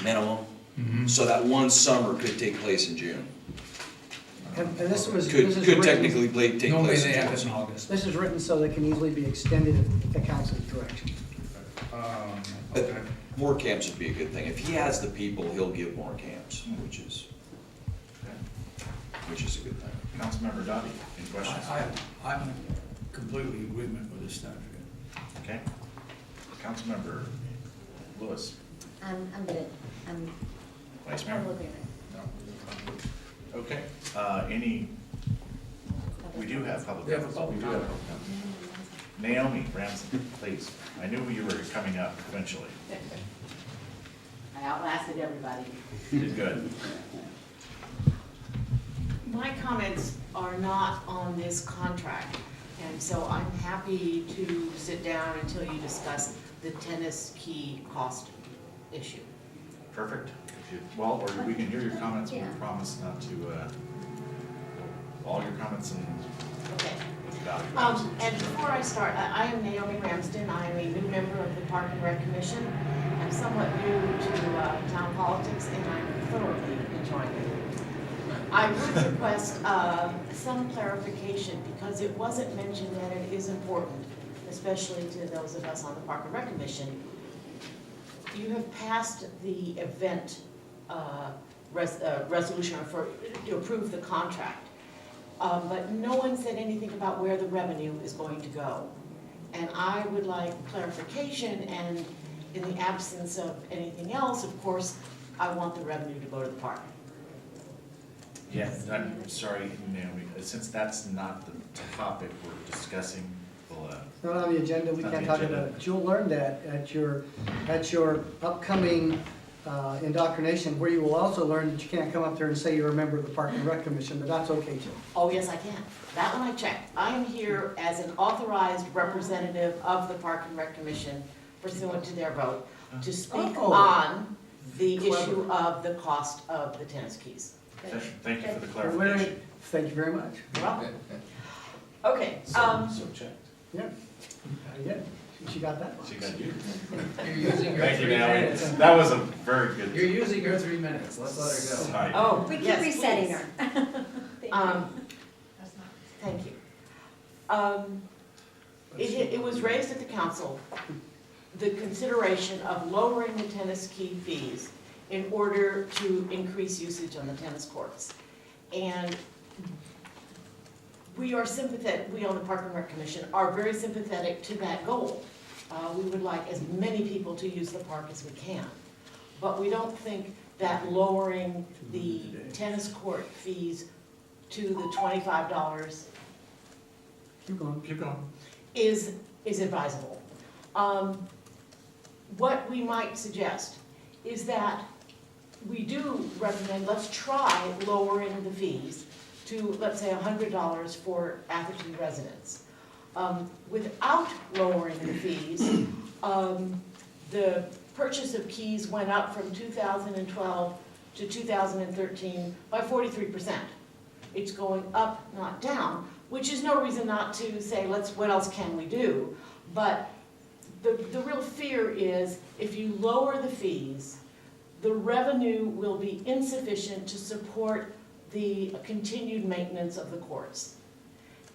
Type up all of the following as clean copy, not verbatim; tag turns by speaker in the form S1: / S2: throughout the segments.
S1: minimum. So that one summer could take place in June.
S2: And this was,
S1: Could
S2: this is
S1: could
S2: written,
S1: technically take
S3: Normally
S1: place
S3: they
S1: in
S3: have it in
S1: June.
S3: August.
S2: this is written so that can easily be extended if the council's direction.
S3: Okay.
S1: More camps would be a good thing. If he has the people, he'll give more camps, which is a good thing.
S4: Councilmember Dottie, any questions?
S3: I'm completely in agreement with this statute.
S4: Okay. Councilmember Lewis,
S5: I'm good. I'm
S4: Vice Mayor?
S5: total agreement.
S4: Okay, we do have public.
S3: We have a
S4: comments.
S3: public
S4: We do have public comments. Naomi Ramsden, please. I knew you were coming up eventually.
S6: I outlasted everybody.
S4: You did good.
S6: My comments are not on this contract, and so I'm happy to sit down until you discuss the tennis key cost issue.
S4: Perfect. Well, or we can hear your comments, we promise not to, all your comments and
S6: Okay.
S4: value.
S6: And before I start, I am Naomi Ramsden. I am a new member of the Park and Rec Commission. I'm somewhat new to town politics, and I'm thoroughly enjoying it. I would request some clarification, because it wasn't mentioned that it is important, especially to those of us on the Park and Rec Commission. You have passed the event resolution to approve the contract. But no one said anything about where the revenue is going to go. And I would like clarification, and in the absence of anything else, of course, I want the revenue to go to the park.
S4: Yeah, I'm sorry, Naomi, since that's not the topic we're discussing, we'll,
S2: It's not on the agenda, we
S4: Not
S2: can't
S4: the
S2: talk
S4: agenda.
S2: about it. You'll learn that at your upcoming indoctrination, where you will also learn that you can't come up there and say you're a member of the Park and Rec Commission, but that's okay too.
S6: Oh, yes, I can. That one I checked. I am here as an authorized representative of the Park and Rec Commission pursuant to their vote to speak
S2: Oh.
S6: on the
S2: Clever.
S6: issue of the cost of the tennis keys.
S4: thank you for the
S2: Very-
S4: clarification.
S2: Thank you very much.
S6: You're welcome. Okay,
S4: So checked.
S2: Yeah, yeah, she got that one.
S4: She got you.
S3: You're using your
S4: Thank you,
S3: 3
S4: Naomi.
S3: minutes.
S4: That was a very good.
S3: You're using your 3 minutes, let's let her go.
S4: Sorry.
S6: oh,
S5: We keep
S6: yes,
S5: resetting
S6: please.
S5: her.
S6: Thank you. It was raised at the council, the consideration of lowering the tennis key fees in order to increase usage on the tennis courts. And we are sympathetic, we on the Park and Rec Commission are very sympathetic to that goal. We would like as many people to use the park as we can. But we don't think that lowering the tennis court fees to the $25
S2: Keep going.
S4: Keep going.
S6: is advisable. What we might suggest is that we do recommend, let's try lowering the fees to, let's say, $100 for Atherton residents. Without lowering the fees, the purchase of keys went up from 2012 to 2013 by 43%. It's going up, not down, which is no reason not to say, what else can we do? But the real fear is, if you lower the fees, the revenue will be insufficient to support the continued maintenance of the courts.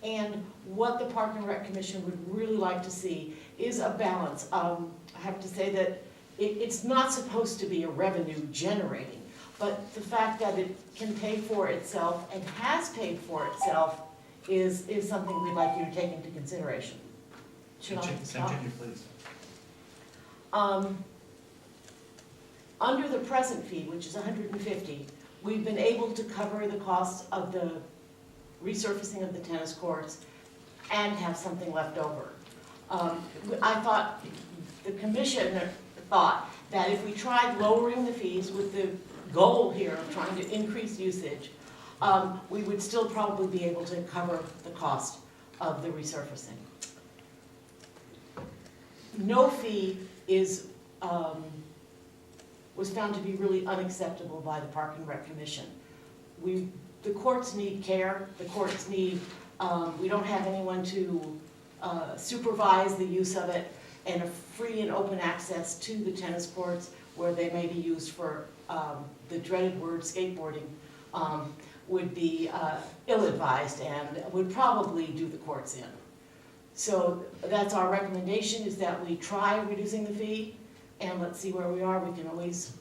S6: And what the Park and Rec Commission would really like to see is a balance. I have to say that it's not supposed to be a revenue generating, but the fact that it can pay for itself and has paid for itself is something we'd like you to take into consideration. Should I stop?
S4: Continue, please.
S6: Under the present fee, which is $150, we've been able to cover the costs of the resurfacing of the tennis courts and have something left over. I thought, the commission thought that if we tried lowering the fees with the goal here of trying to increase usage, we would still probably be able to cover the cost of the resurfacing. No fee was found to be really unacceptable by the Park and Rec Commission. The courts need care, the courts need, we don't have anyone to supervise the use of it, and a free and open access to the tennis courts where they may be used for the dreaded word skateboarding, would be ill-advised and would probably do the courts in. So that's our recommendation, is that we try reducing the fee, and let's see where we are. We can always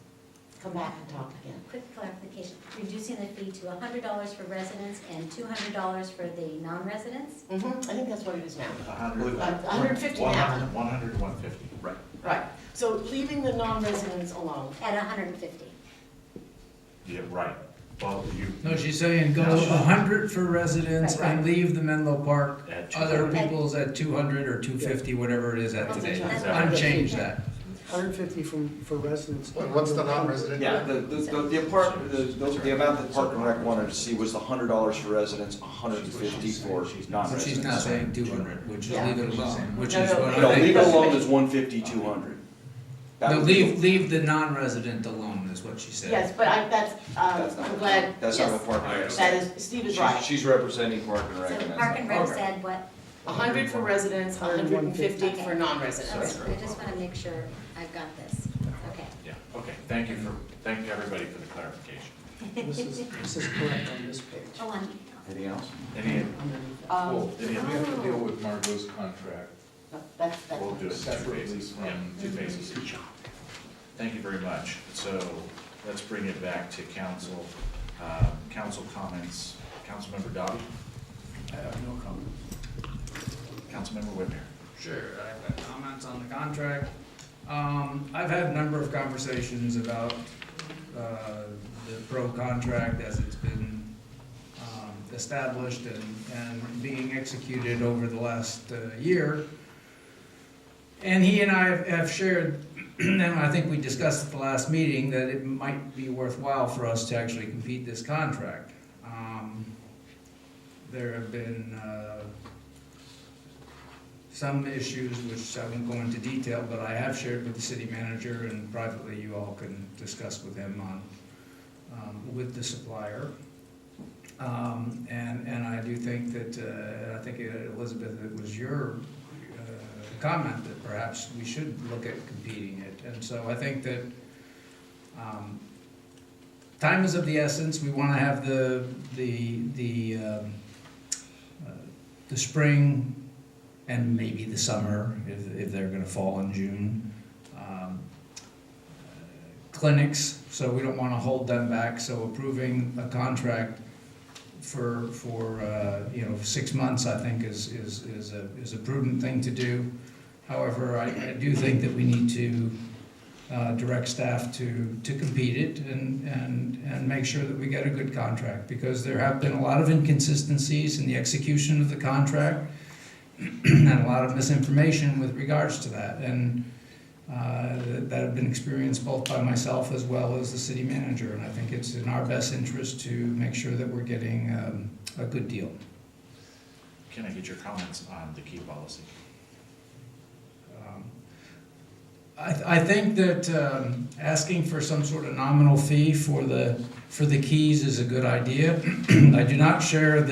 S6: come back and talk again.
S5: Quick clarification, reducing the fee to $100 for residents and $200 for the non-residents?
S6: I think that's what it is now.
S4: 150
S6: now.
S4: 100 to 150.
S1: Right.
S6: Right, so leaving the non-residents alone.
S5: At 150.
S4: Yeah, right. Well,
S3: No, she's saying go 100 for residents
S6: Right.
S3: and leave the Menlo Park,
S4: At
S3: other
S4: 200.
S3: people's at 200 or 250, whatever it is at today.
S5: That's
S3: Unchange that.
S2: 150 for residents.
S7: What's the non-resident?
S1: Yeah, the amount that Park and Rec wanted to see was the $100 for residents, $150 for
S3: But
S1: non-residents.
S3: she's not saying 200, which is
S6: Yeah.
S3: leave it alone, which
S6: No,
S3: is
S6: no,
S3: what
S1: No,
S3: I think.
S1: leave it alone is 150, 200. That
S3: No,
S1: would be-
S3: leave the non-resident alone is what she said.
S6: Yes, but
S1: That's not
S6: I'm
S1: what-
S6: glad,
S1: That's not
S6: yes,
S1: what Park and Rec
S6: that
S1: said.
S6: is, Steve is right.
S1: She's representing Park and Rec.
S5: So
S1: and that's
S5: Park and
S1: not-
S5: Rec
S6: Okay.
S5: said what?
S6: 100 for residents, 150 for
S5: Okay.
S6: non-residents.
S5: Okay, I just want to make sure I've got this. Okay.
S4: yeah, okay, thank you everybody for the clarification.
S2: This is correct on this page.
S5: Oh, on,
S1: Anything else?
S4: Any,
S6: Um,
S4: any,
S8: We have to deal with Margot's contract
S6: no, that's,
S4: we'll do it in two
S8: separately
S4: phases,
S8: from.
S4: yeah, two phases. Thank you very much. So let's bring it back to council, council comments. Councilmember Dobby,
S3: I have no comment.
S4: Councilmember Whitmer.
S3: Sure, I've got comments on the contract. I've had a number of conversations about the pro contract as it's been established and being executed over the last year. And he and I have shared, and I think we discussed at the last meeting, that it might be worthwhile for us to actually compete this contract. There have been some issues which I won't go into detail, but I have shared with the city manager, and privately you all can discuss with him on, with the supplier. And I do think that, I think Elizabeth, it was your comment that perhaps we should look at competing it. And so I think that time is of the essence. We want to have the spring and maybe the summer, if they're going to fall in June. Clinics, so we don't want to hold them back. So approving a contract for 6 months, I think is a prudent thing to do. However, I do think that we need to direct staff to compete it and make sure that we get a good contract, because there have been a lot of inconsistencies in the execution of the contract and a lot of misinformation with regards to that, and that have been experienced both by myself as well as the city manager, and I think it's in our best interest to make sure that we're getting a good deal.
S4: Can I get your comments on the key policy?
S3: I think that asking for some sort of nominal fee for the keys is a good idea. I do not share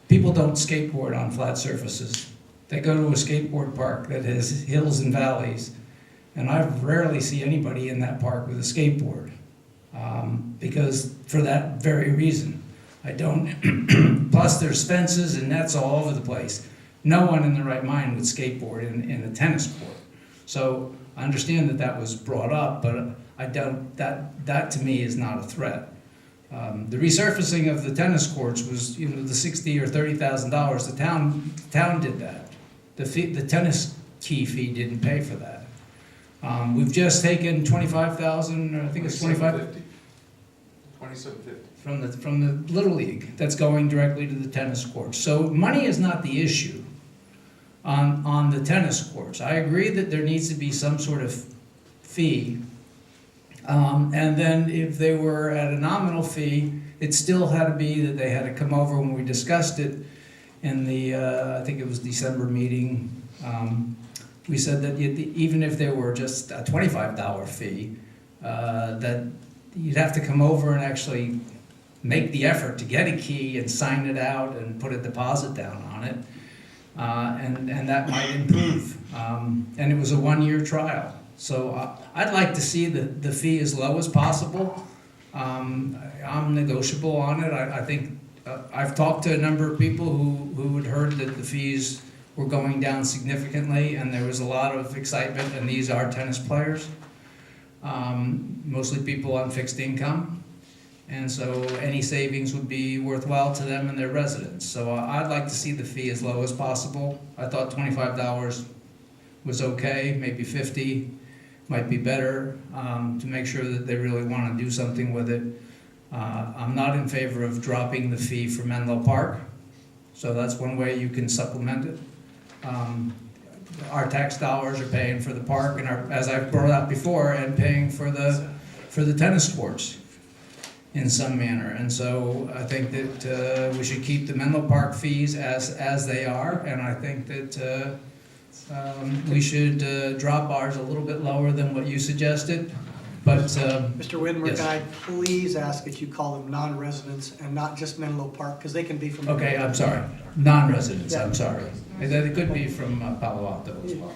S3: people don't skateboard on flat surfaces. They go to a skateboard park that has hills and valleys, and I rarely see anybody in that park with a skateboard, because for that very reason. I don't, plus there's fences and nets all over the place. No one in their right mind would skateboard in a tennis court. So I understand that was brought up, but I doubt that to me is not a threat. The resurfacing of the tennis courts was, the $60,000 or $30,000. The town did that. The tennis key fee didn't pay for that. We've just taken $25,000, I think it's 25
S8: $27.50.
S3: from the Little League that's going directly to the tennis courts. So money is not the issue on the tennis courts. I agree that there needs to be some sort of fee. And then if they were at a nominal fee, it still had to be that they had to come over when we discussed it in the, I think it was December meeting. We said that even if there were just a $25 fee, that you'd have to come over and actually make the effort to get a key and sign it out and put a deposit down on it. And that might improve. And it was a 1-year trial. So I'd like to see the fee as low as possible. I'm negotiable on it. I think, I've talked to a number of people who had heard that the fees were going down significantly, and there was a lot of excitement, and these are tennis players. Mostly people on fixed income, and so any savings would be worthwhile to them and their residents. So I'd like to see the fee as low as possible. I thought $25 was okay, maybe 50 might be better, to make sure that they really want to do something with it. I'm not in favor of dropping the fee for Menlo Park, so that's one way you can supplement it. Our tax dollars are paying for the park, and as I've brought up before, and paying for the tennis courts in some manner. And so I think that we should keep the Menlo Park fees as they are, and I think that we should drop ours a little bit lower than what you suggested. But
S2: Mr. Widmer,
S3: yes.
S2: can I please ask that you call them non-residents and not just Menlo Park, because they can be from.
S3: okay, I'm sorry, non-residents.
S2: Yeah.
S3: I'm sorry. It could be from Palo Alto as well,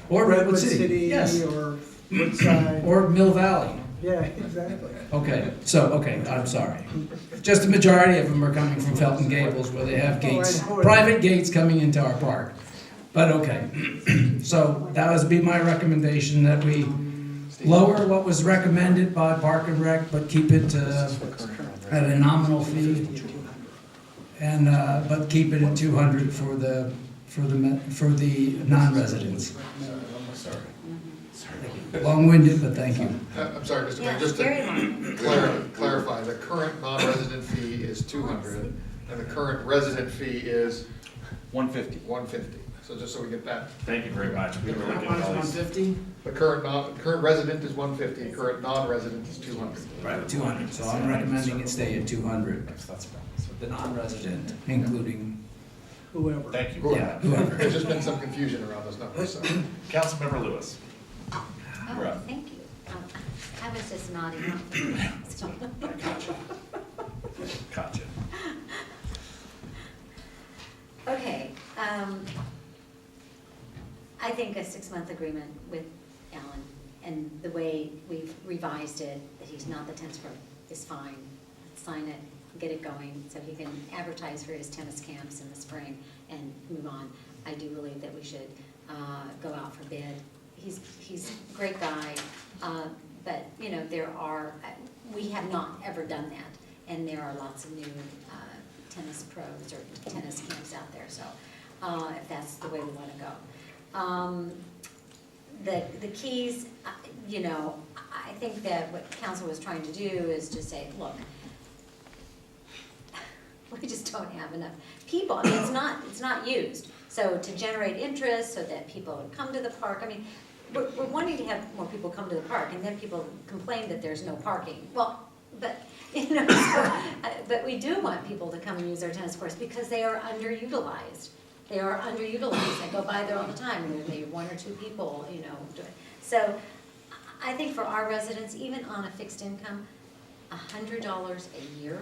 S2: Or
S3: Redwood City. Yes.
S2: or Woodside.
S3: Or Mill Valley.
S2: Yeah, exactly.
S3: Okay, I'm sorry. Just the majority of them are coming from Felton Gables, where they have gates,
S2: Oh, I know.
S3: private gates coming into our park. But okay, so that would be my recommendation, that we lower what was recommended by Park and Rec, but keep it at a nominal fee, and but keep it at 200 for the non-residents. Long-winded, but thank you.
S7: I'm sorry, Mr. Mayor,
S5: Yeah,
S7: just
S5: very
S7: to
S5: long.
S7: clarify, the current non-resident fee is 200, and the current resident fee is
S1: 150.
S7: 150. So just so we get that,
S4: Thank you very much. We were looking at all these.
S7: the current resident is 150, current non-resident is 200.
S3: Right, 200, so I'm recommending it stay at 200, the non-resident, including,
S2: Whoever.
S4: Thank you.
S3: yeah, whoever.
S7: There's just been some confusion around those numbers, so.
S4: Councilmember Lewis. You're
S5: Oh,
S4: up.
S5: thank you. I was just nodding off.
S4: Gotcha.
S5: Okay, I think a 6-month agreement with Alan, and the way we've revised it, that he's not the tennis pro, is fine. Sign it, get it going, so he can advertise for his tennis camps in the spring and move on. I do believe that we should go out for bid. He's a great guy, but, you know, we have not ever done that, and there are lots of new tennis pros or tennis camps out there, so if that's the way we want to go. The keys, you know, I think that what council was trying to do is to say, look, we just don't have enough people. I mean, it's not used. So to generate interest so that people would come to the park, I mean, we're wanting to have more people come to the park, and then people complain that there's no parking. Well, but, you know, but we do want people to come and use our tennis courts because they are underutilized. They are underutilized. I go by there all the time, and there's maybe 1 or 2 people, you know, doing. So I think for our residents, even on a fixed income, $100 a year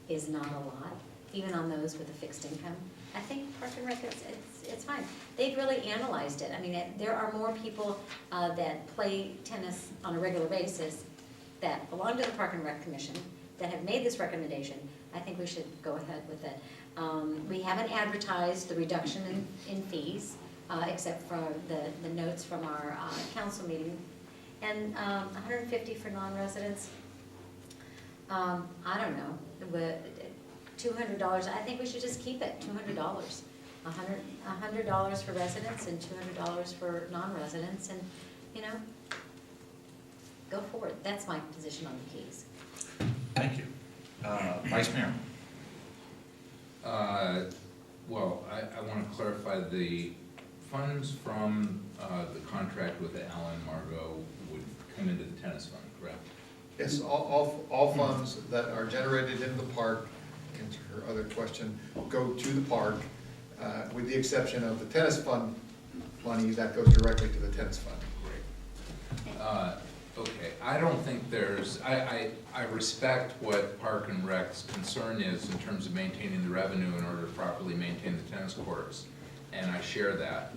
S5: is not a lot, even on those with a fixed income. I think Park and Rec, it's fine. They've really analyzed it. I mean, there are more people that play tennis on a regular basis that belong to the Park and Rec Commission that have made this recommendation. I think we should go ahead with it. We haven't advertised the reduction in fees, except for the notes from our council meeting. And $150 for non-residents, I don't know, $200, I think we should just keep it, $200. $100 for residents and $200 for non-residents, and, you know, go forward. That's my position on the keys.
S4: Thank you. Vice Mayor.
S8: Well, I want to clarify, the funds from the contract with Alan Margot would come into the tennis fund, correct?
S7: Yes, all funds that are generated in the park, to answer her other question, go to the park, with the exception of the tennis fund money that goes directly to the tennis fund.
S8: Okay, I don't think there's, I respect what Park and Rec's concern is in terms of maintaining the revenue in order to properly maintain the tennis courts, and I share that.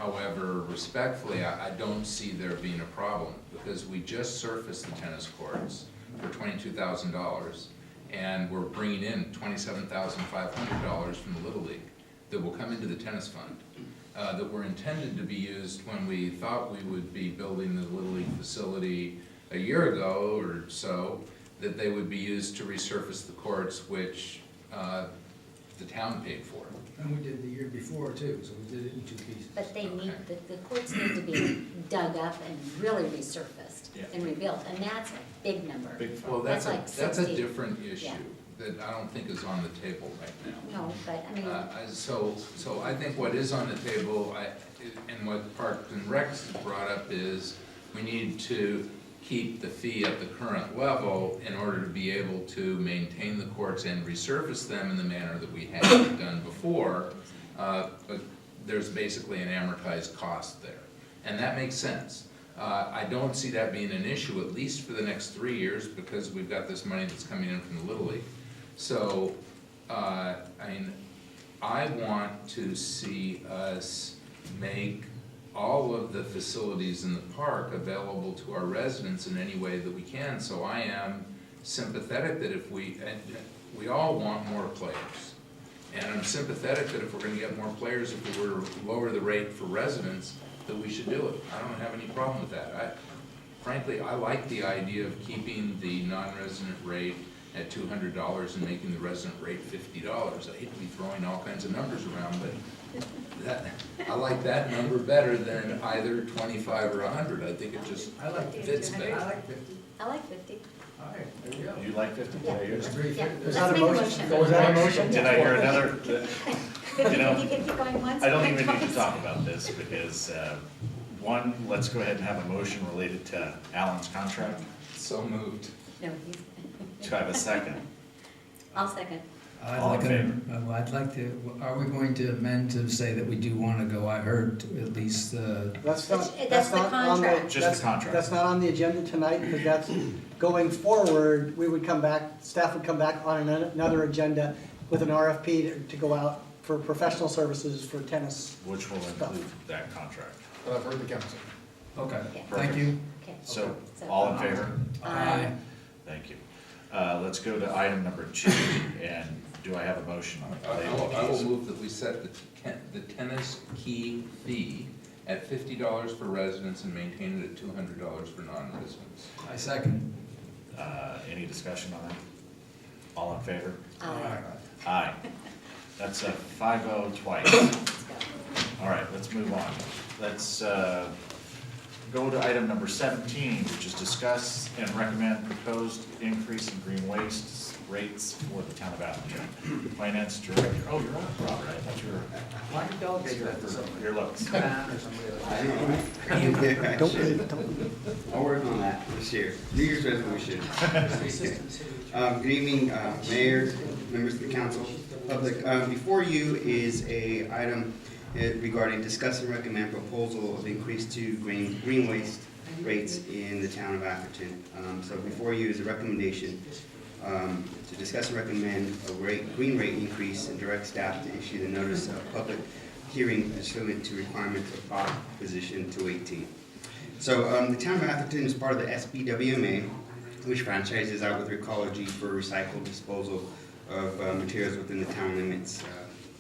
S8: However, respectfully, I don't see there being a problem, because we just surfaced the tennis courts for $22,000, and we're bringing in $27,500 from the Little League that will come into the tennis fund, that were intended to be used when we thought we would be building the Little League facility a year ago or so, that they would be used to resurface the courts, which the town paid for.
S3: And we did the year before too, so we did it in 2 pieces.
S5: But they need, the courts need to be dug up and really resurfaced
S4: Yeah.
S5: and rebuilt, and that's a big number.
S4: Big fund.
S8: Well,
S5: That's like
S8: that's a
S5: 60.
S8: different issue
S5: Yeah.
S8: that I don't think is on the table right now.
S5: No, but I mean,
S8: So I think what is on the table, and what Parks and Recs brought up is, we need to keep the fee at the current level in order to be able to maintain the courts and resurface them in the manner that we had done before. But there's basically an amortized cost there, and that makes sense. I don't see that being an issue, at least for the next 3 years, because we've got this money that's coming in from the Little League. So, I mean, I want to see us make all of the facilities in the park available to our residents in any way that we can. So I am sympathetic that if we all want more players. And I'm sympathetic that if we're gonna get more players, if we were to lower the rate for residents, that we should do it. I don't have any problem with that. Frankly, I like the idea of keeping the non-resident rate at $200 and making the resident rate $50. I hate to be throwing all kinds of numbers around, but I like that number better than either 25 or 100. I think it just
S3: I like
S8: fits
S3: 50.
S8: better.
S3: I like 50.
S5: I like 50.
S3: All right, there you go.
S4: You like 50?
S5: Yeah.
S3: There's three
S5: Yeah.
S3: fifty.
S2: Is
S5: Let's
S2: that a
S5: make a
S2: motion?
S5: motion.
S2: Was that a motion?
S4: Did I hear another,
S5: 50,
S4: You know,
S5: 50, 50 going once?
S4: I don't
S5: going
S4: even need to
S5: twice.
S4: talk about this, because, one, let's go ahead and have a motion related to Alan's contract.
S8: So moved.
S5: No, he's,
S4: Do I have a second?
S5: I'll second.
S4: All in favor?
S3: I'd like to, are we going to amend to say that we do want to go, I heard at least,
S2: That's not,
S5: That's
S2: that's
S5: the
S2: not on the.
S5: contract.
S4: Just the
S2: that's-
S4: contract.
S2: That's not on the agenda tonight, because that's, going forward, we would come back, staff would come back on another agenda with an RFP to go out for professional services for tennis.
S4: Which will include that contract.
S7: But I've heard the council.
S3: okay,
S5: Okay.
S3: thank you.
S5: Okay.
S4: So,
S5: So-
S4: all in favor?
S3: Aye.
S4: Thank you. Let's go to item number 2, and do I have a motion on
S8: I will
S4: it?
S8: move that we set the tennis key fee at $50 for residents and maintain it at $200 for non-residents.
S3: I second.
S4: Any discussion on that? All in favor?
S5: Aye.
S4: Aye. That's a 5-0 twice.
S5: Let's go.
S4: All right, let's move on. Let's go to item number 17, which is discuss and recommend proposed increase in green waste rates for the town of Atherton. Finance director, oh, you're up, Robert, I thought you were. Here, looks.
S9: I'll work on that this year. New Year's resolution. Good evening, Mayor, members of the council, public. Before you is a item regarding discuss and recommend proposal of increase to green waste rates in the town of Atherton. So before you is a recommendation to discuss and recommend a green rate increase and direct staff to issue the notice of public hearing pursuant to requirements of Proposition 218. So the town of Atherton is part of the SBWMA, which franchises out with Recology for recycled disposal of materials within the town limits.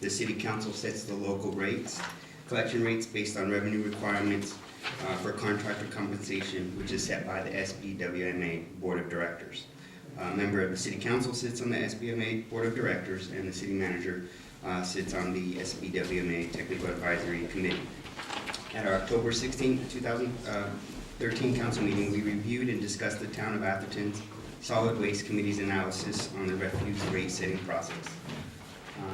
S9: The city council sets the local rates, collection rates based on revenue requirements for contractor compensation, which is set by the SBWMA Board of Directors. A member of the city council sits on the SBWMA Board of Directors, and the city manager sits on the SBWMA Technical Advisory Committee. At our October 16, 2013 council meeting, we reviewed and discussed the town of Atherton's Solid Waste Committee's analysis on the refuse rate setting process.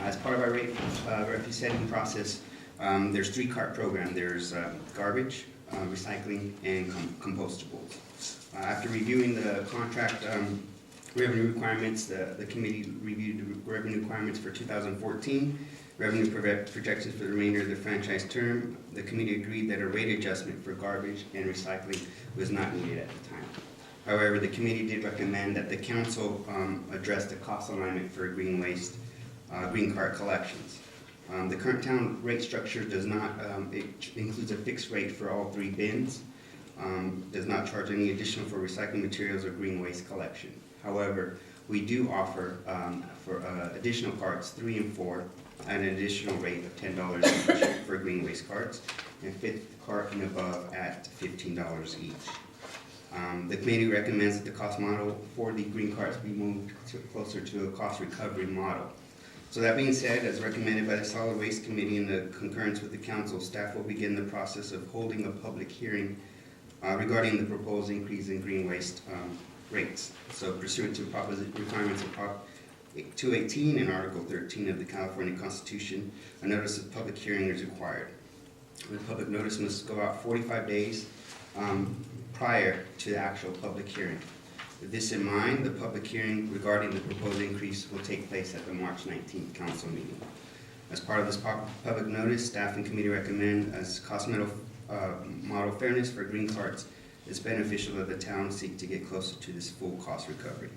S9: As part of our refuse setting process, there's 3-cart program. There's garbage, recycling, and compostables. After reviewing the contract revenue requirements, the committee reviewed the revenue requirements for 2014, revenue projections for the remainder of the franchise term. The committee agreed that a rate adjustment for garbage and recycling was not needed at the time. However, the committee did recommend that the council address the cost alignment for green waste, green cart collections. The current town rate structure does not, it includes a fixed rate for all 3 bins, does not charge any additional for recycling materials or green waste collection. However, we do offer for additional carts 3 and 4 at an additional rate of $10 each for green waste carts, and 5th cart and above at $15 each. The committee recommends that the cost model for the green carts be moved closer to a cost recovery model. So that being said, as recommended by the Solid Waste Committee in the concurrence with the council, staff will begin the process of holding a public hearing regarding the proposed increase in green waste rates. So pursuant to requirements of Prop 218 and Article 13 of the California Constitution, a notice of public hearing is required. The public notice must go out 45 days prior to the actual public hearing. With this in mind, the public hearing regarding the proposed increase will take place at the March 19th council meeting. As part of this public notice, staff and committee recommend, as cost model fairness for green carts, it's beneficial that the town seek to get closer to this full cost recovery.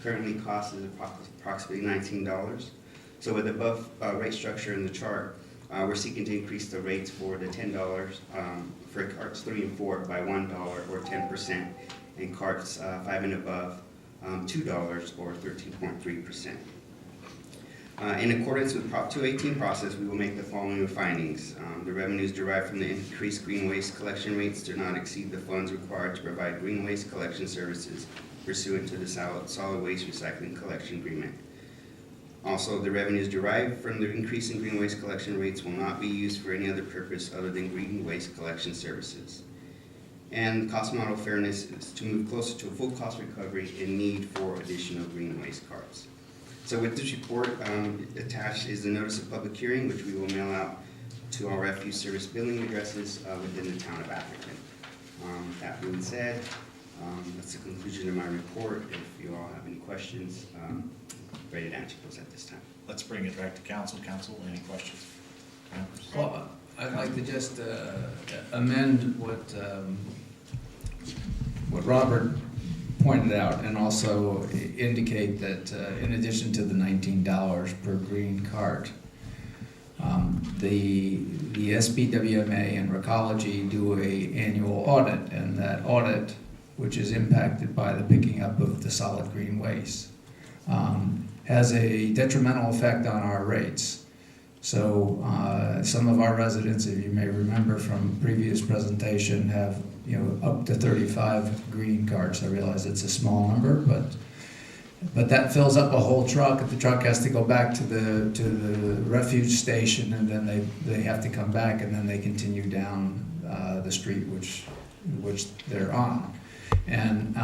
S9: Currently, cost is approximately $19. So with the above rate structure in the chart, we're seeking to increase the rates for the $10 for carts 3 and 4 by $1 or 10%, and carts 5 and above $2 or 13.3%. In accordance with Prop 218 process, we will make the following findings. The revenues derived from the increased green waste collection rates do not exceed the funds required to provide green waste collection services pursuant to the solid waste recycling collection agreement. Also, the revenues derived from the increase in green waste collection rates will not be used for any other purpose other than green waste collection services. And cost model fairness is to move closer to a full cost recovery in need for additional green waste carts. So with this report, attached is the notice of public hearing, which we will mail out to all refuse service billing addresses within the town of Atherton. That being said, that's the conclusion of my report. If you all have any questions, ready to answer those at this time.
S4: Let's bring it back to council. Council, any questions?
S3: Well, I'd like to just amend what Robert pointed out, and also indicate that in addition to the $19 per green cart, the SBWMA and Recology do an annual audit, and that audit, which is impacted by the picking up of the solid green waste, has a detrimental effect on our rates. So some of our residents, if you may remember from previous presentation, have up to 35 green carts. I realize it's a small number, but that fills up a whole truck. The truck has to go back to the refuge station, and then they have to come back, and then they continue down the street which they're on, and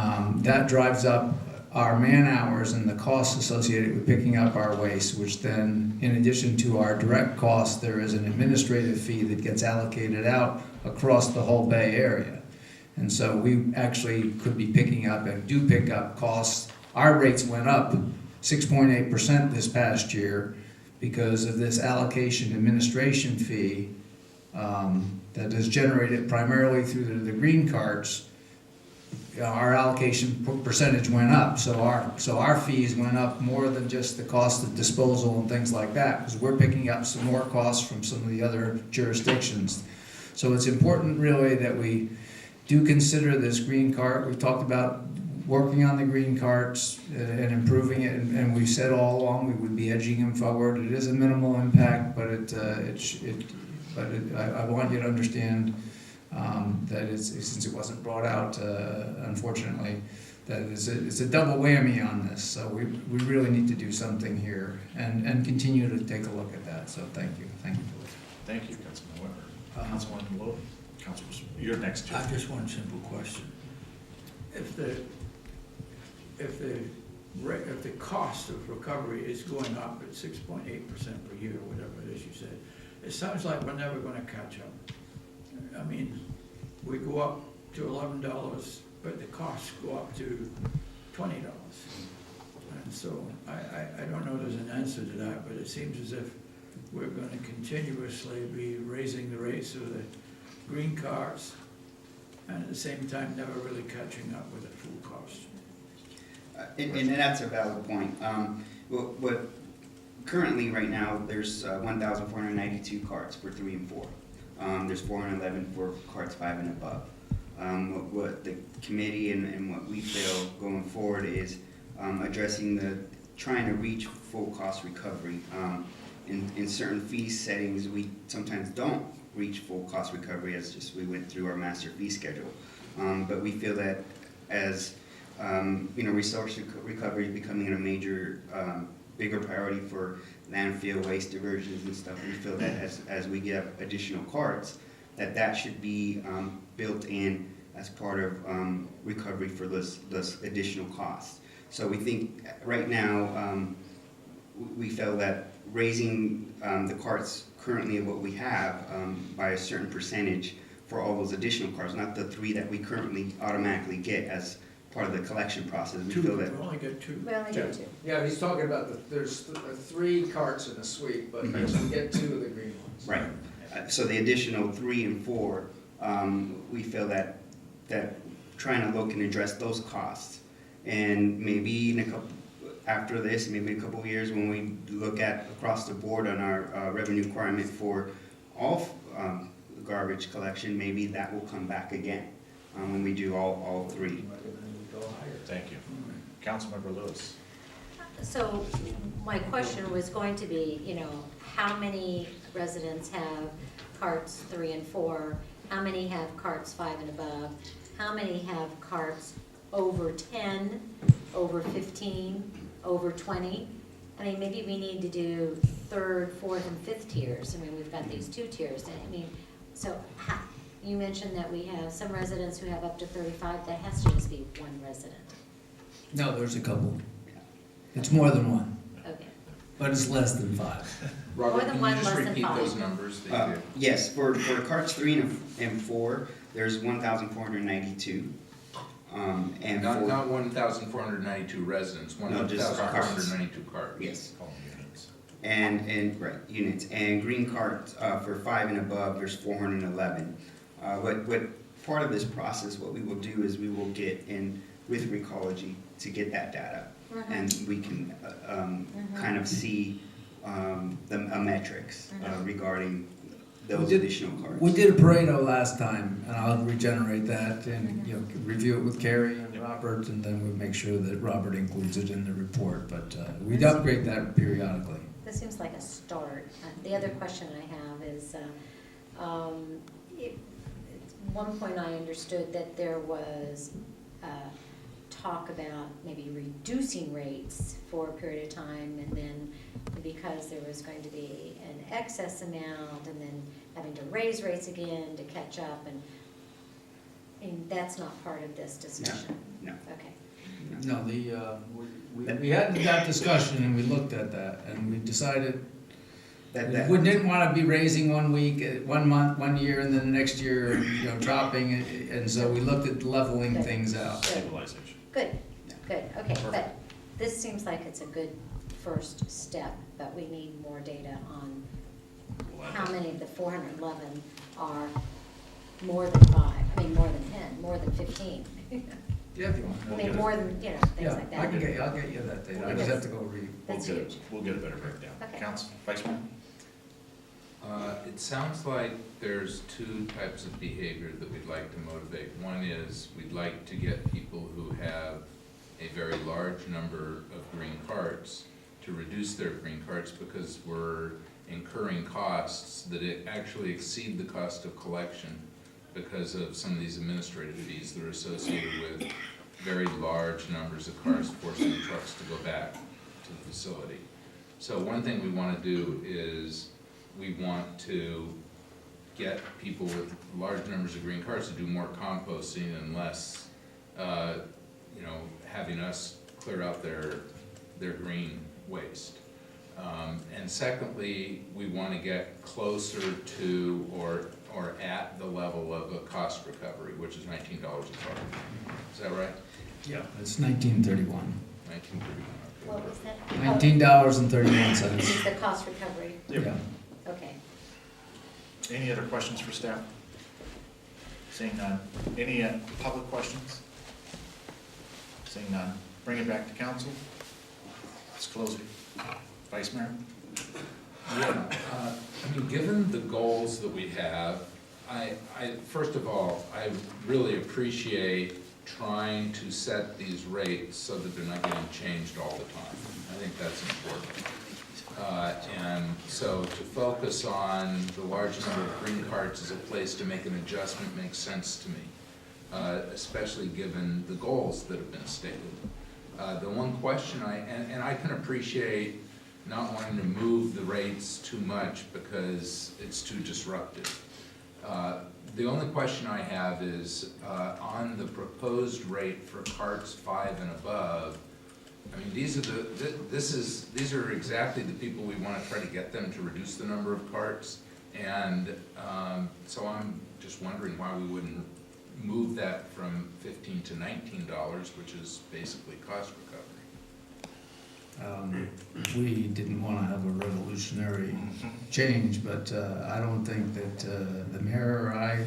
S3: that drives up our man hours and the costs associated with picking up our waste, which then, in addition to our direct costs, there is an administrative fee that gets allocated out across the whole Bay Area. And so we actually could be picking up and do pick up costs. Our rates went up 6.8% this past year because of this allocation administration fee that is generated primarily through the green carts. Our allocation percentage went up, so our fees went up more than just the cost of disposal and things like that, because we're picking up some more costs from some of the other jurisdictions. So it's important really that we do consider this green cart. We've talked about working on the green carts and improving it, and we've said all along we would be edging them forward. It is a minimal impact, but I want you to understand that since it wasn't brought out, unfortunately, that it's a double whammy on this. So we really need to do something here and continue to take a look at that. So thank you.
S4: Thank you, Councilman Weber. Councilman Lowe, you're next.
S10: I have just one simple question. If the cost of recovery is going up at 6.8% per year, or whatever it is you said, it sounds like we're never going to catch up. I mean, we go up to $11, but the costs go up to $20. And so I don't know there's an answer to that, but it seems as if we're going to continuously be raising the rates of the green carts and at the same time never really catching up with the full cost.
S9: And that's a valid point. What currently, right now, there's 1,492 carts for 3 and 4. There's 411 for carts 5 and above. What the committee and what we feel going forward is addressing trying to reach full cost recovery. In certain fee settings, we sometimes don't reach full cost recovery as just we went through our master fee schedule. But we feel that as resource recovery is becoming a major, bigger priority for landfill waste diversions and stuff, we feel that as we get additional carts, that should be built in as part of recovery for those additional costs. So we think right now, we feel that raising the carts currently what we have by a certain percentage for all those additional carts, not the 3 that we currently automatically get as part of the collection process. We feel that
S10: We only get 2.
S5: We only get 2.
S11: Yeah, he's talking about there's 3 carts in the suite, but you get 2 of the green ones.
S9: right. So the additional 3 and 4, we feel that trying to look and address those costs, and maybe in after this, maybe in a couple of years, when we look at across the board on our revenue requirement for all garbage collection, maybe that will come back again when we do all 3.
S4: Thank you. Councilmember Lewis.
S5: So my question was going to be, how many residents have carts 3 and 4? How many have carts 5 and above? How many have carts over 10, over 15, over 20? I mean, maybe we need to do 3rd, 4th, and 5th tiers. I mean, we've got these 2 tiers. I mean, so you mentioned that we have some residents who have up to 35. That has to just be 1 resident.
S3: No, there's a couple. It's more than 1,
S5: Okay.
S3: but it's less than 5.
S5: More
S8: Robert,
S5: than
S8: can
S5: one,
S8: you just
S5: less than
S8: repeat
S5: 5.
S8: those numbers that you
S9: Yes, for carts 3 and 4, there's 1,492. And
S8: Not
S9: for,
S8: 1,492 residents,
S9: No, just carts.
S8: 1,492 carts.
S9: yes,
S4: Call them units.
S9: and right, units. And green carts for 5 and above, there's 411. What part of this process, what we will do is we will get in with Recology to get that data, and we can kind of see the metrics regarding those additional cards.
S3: We did a Pareto last time, and I'll regenerate that and, review it with Carrie and Robert, and then we'll make sure that Robert includes it in the report, but we'd upgrade that periodically.
S5: This seems like a start. The other question I have is, at one point I understood that there was talk about maybe reducing rates for a period of time, and then because there was going to be an excess amount, and then having to raise rates again to catch up, and that's not part of this discussion?
S9: No.
S5: Okay.
S3: No, we had that discussion and we looked at that, and we decided we didn't want to be raising 1 week, 1 month, 1 year, and then the next year, dropping, and so we looked at leveling things out.
S4: Stabilization.
S5: Good, okay, but this seems like it's a good first step, but we need more data on how many of the 411 are more than 5, I mean, more than 10, more than 15.
S3: Yeah, if you want.
S5: I mean, more than, things like that.
S3: I'll get you that data, I just have to go read.
S5: That's huge.
S4: We'll get a better breakdown.
S5: Okay.
S4: Council, Vice Mayor?
S8: It sounds like there's 2 types of behavior that we'd like to motivate. One is we'd like to get people who have a very large number of green carts to reduce their green carts, because we're incurring costs that actually exceed the cost of collection because of some of these administrative fees that are associated with very large numbers of cars forcing the trucks to go back to the facility. So one thing we want to do is we want to get people with large numbers of green carts to do more composting and less, having us clear out their green waste. And secondly, we want to get closer to or at the level of a cost recovery, which is $19 a car. Is that right?
S3: Yeah. It's $19.31.
S8: $19.31.
S5: What was that?
S3: $19.31.
S5: This is the cost recovery,
S3: Yeah.
S5: okay.
S4: Any other questions for staff? Seeing none. Any public questions? Seeing none. Bring it back to council. Let's close it. Vice Mayor?
S8: Yeah, I mean, given the goals that we have, first of all, I really appreciate trying to set these rates so that they're not getting changed all the time. I think that's important. And so to focus on the large number of green cards as a place to make an adjustment makes sense to me, especially given the goals that have been stated. The one question and I can appreciate not wanting to move the rates too much because it's too disruptive. The only question I have is on the proposed rate for carts 5 and above. I mean, these are exactly the people we want to try to get them to reduce the number of carts, and so I'm just wondering why we wouldn't move that from $15 to $19, which is basically cost recovery.
S3: We didn't want to have a revolutionary change, but I don't think that the mayor or I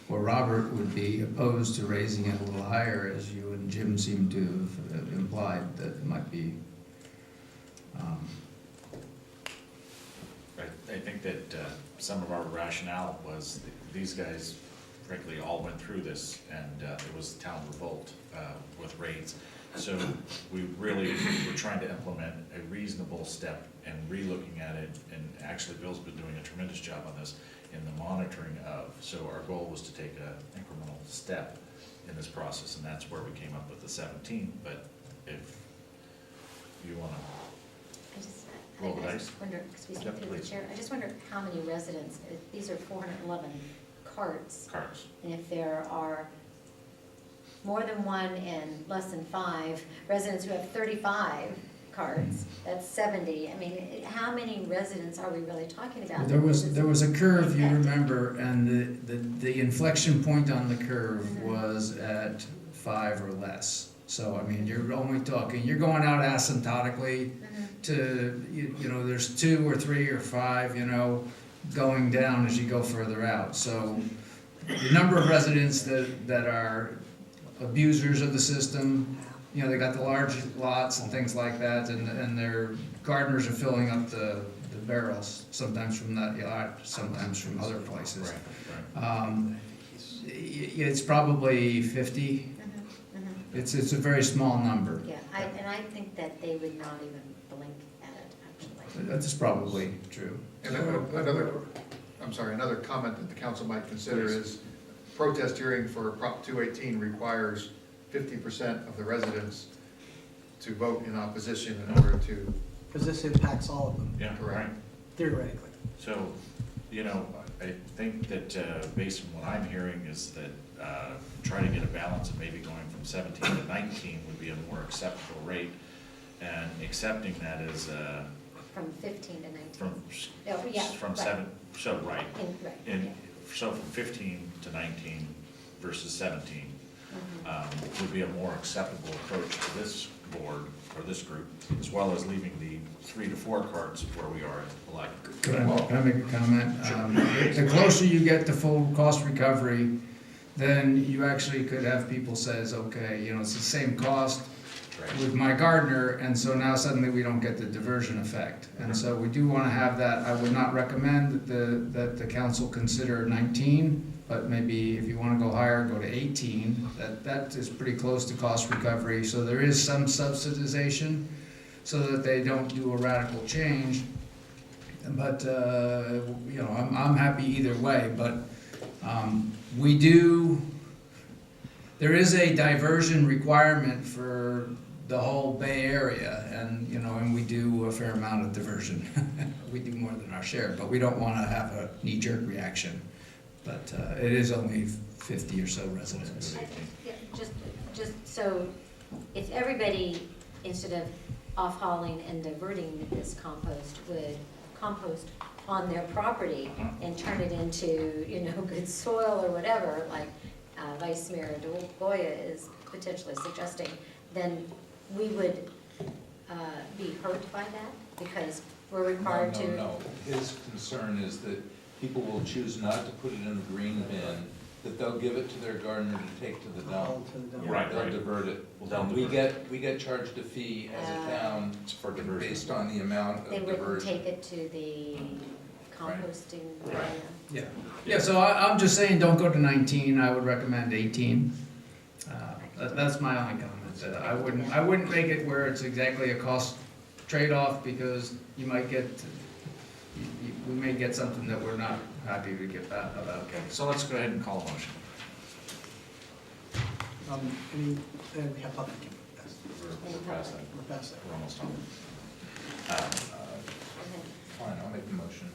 S3: or Robert would be opposed to raising it a little higher, as you and Jim seem to have implied that it might be.
S4: I think that some of our rationale was these guys frankly all went through this, and it was town revolt with rates. So we really were trying to implement a reasonable step and re-looking at it, and actually Bill's been doing a tremendous job on this in the monitoring of. So our goal was to take an incremental step in this process, and that's where we came up with the 17. But if you want to roll the dice.
S5: I just wonder, excuse me,
S4: Yep,
S5: through the
S4: please.
S5: chair, I just wonder how many residents, these are 411 carts.
S4: Cards.
S5: And if there are more than one and less than 5 residents who have 35 carts, that's 70. I mean, how many residents are we really talking about?
S3: There was a curve, you remember, and the inflection point on the curve was at 5 or less. So, I mean, you're only talking, you're going out asymptotically to, you know, there's 2 or 3 or 5, you know, going down as you go further out. So the number of residents that are abusers of the system, you know, they got the large lots and things like that, and their gardeners are filling up the barrels, sometimes from that yard, sometimes from other places.
S4: Right.
S3: It's probably 50. It's a very small number.
S5: Yeah, and I think that they would not even blink at it, actually.
S3: That's probably true.
S7: And another comment that the council might consider is protest hearing for Prop 218 requires 50% of the residents to vote in opposition in order to.
S2: Because this impacts all of them,
S4: Yeah,
S7: Correct.
S4: right.
S2: theoretically.
S4: So, you know, I think that based on what I'm hearing is that trying to get a balance of maybe going from 17 to 19 would be a more acceptable rate, and accepting that as
S5: From 15 to 19.
S4: from
S5: Oh, yeah,
S4: from
S5: right.
S4: 7, so right,
S5: Right,
S4: and
S5: yeah.
S4: so from 15 to 19 versus 17 would be a more acceptable approach to this board or this group, as well as leaving the 3 to 4 carts where we are in like.
S3: Can I make a comment? The closer you get to full cost recovery, then you actually could have people says, okay, you know, it's the same cost with my gardener, and so now suddenly we don't get the diversion effect. And so we do want to have that. I would not recommend that the council consider 19, but maybe if you want to go higher, go to 18. That is pretty close to cost recovery, so there is some subsidization so that they don't do a radical change. But, you know, I'm happy either way, but there is a diversion requirement for the whole Bay Area, and, you know, and we do a fair amount of diversion. We do more than our share, but we don't want to have a knee-jerk reaction. But it is only 50 or so residents.
S5: Yeah, just so, if everybody, instead of off-hauling and diverting this compost, would compost on their property and turn it into, you know, good soil or whatever, like Vice Mayor Goya is potentially suggesting, then we would be hurt by that, because we're required to.
S8: No. His concern is that people will choose not to put it in the green bin that they'll give it to their gardener to take to the dump.
S4: Right,
S8: They'll
S4: right.
S8: divert it.
S4: Well, they'll
S8: We
S4: divert
S8: get charged a fee as a town
S4: It's for diversion.
S8: based on the amount
S5: They
S8: of
S5: wouldn't
S8: diversion.
S5: take it to the composting area.
S3: Yeah, so I'm just saying, don't go to 19, I would recommend 18. That's my only comment, that I wouldn't make it where it's exactly a cost trade-off, because you might get, we may get something that we're not happy to get that about.
S4: Okay, so let's go ahead and call a motion.
S2: We have public input. Yes.
S4: We're past that.
S2: We're past that.
S4: We're almost on.
S8: Fine, I'll make the motion.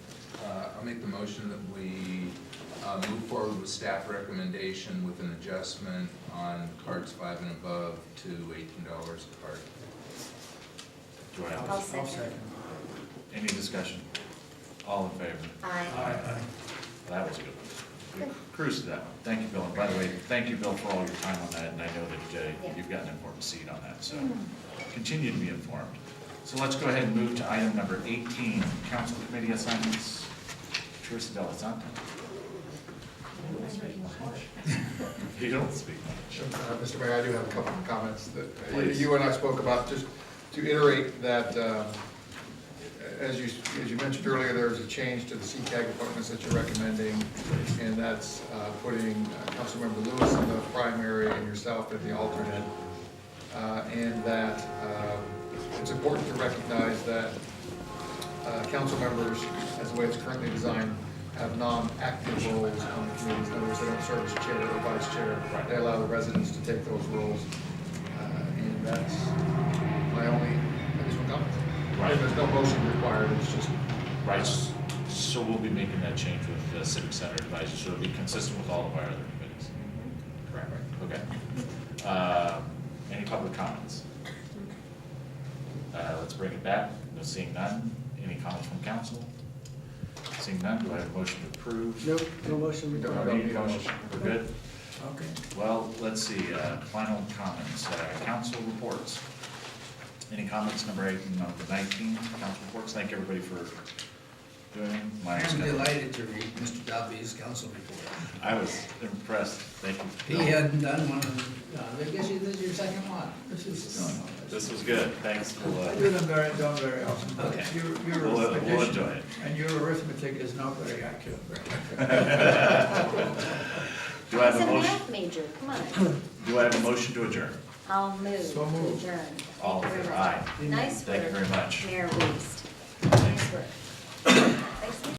S8: I'll make the motion that we move forward with staff recommendation with an adjustment on carts 5 and above to $18 a cart.
S4: Do I have
S5: I'll second.
S4: any discussion? All in favor?
S5: Aye.
S4: That was a good one. We cruised to that one. Thank you, Bill. And by the way, thank you, Bill, for all your time on that, and I know that
S5: Yeah.
S4: you've got an important seat on that, so continue to be informed. So let's go ahead and move to item number 18, council committee assignments. Teresa Del Santa. You don't speak much.
S7: Mr. Mayor, I do have a couple of comments that
S4: Please.
S7: you and I spoke about, just to iterate that, as you mentioned earlier, there's a change to the CCAG appointments that you're recommending, and that's putting Councilmember Lewis in the primary and yourself in the alternate, and that it's important to recognize that council members, as the way it's currently designed, have non-active roles on the committees. In other words, they don't serve as chair or vice chair. They allow the residents to take those roles. And that's my only additional comment.
S4: Right.
S7: There's no motion required, it's just,
S4: Right, so we'll be making that change with the Civic Center advisory, so it'll be consistent with all of our other committees. Correct, right, okay. Any public comments? Let's bring it back. No, seeing none. Any comments from council? Seeing none, do I have a motion to approve?
S2: Nope, no motion
S7: We don't.
S2: required.
S4: Need a motion? We're good?
S10: Okay.
S4: Well, let's see, final comments, council reports. Any comments, number 8 and number 19, council reports? Thank everybody for doing.
S11: I am delighted to read Mr. Dalby's council report.
S4: I was impressed, thank you.
S11: He hadn't done one, I guess this is your second one.
S10: This is, no,
S4: This was good, thanks for,
S10: I do them very often, but
S4: Okay.
S10: your
S4: We'll
S10: addition
S4: enjoy it.
S10: and your arithmetic is not very accurate.
S4: Do I have
S5: He's
S4: a
S5: a
S4: motion,
S5: math major, come on.
S4: do I have a motion to adjourn?
S5: I'll move
S10: So
S5: to
S10: moved.
S5: adjourn.
S4: All in
S5: Thank you
S4: favor?
S5: very much.
S4: Aye.
S5: Nice work.
S4: Thank you very much.
S5: Mayor Weast. Nice work.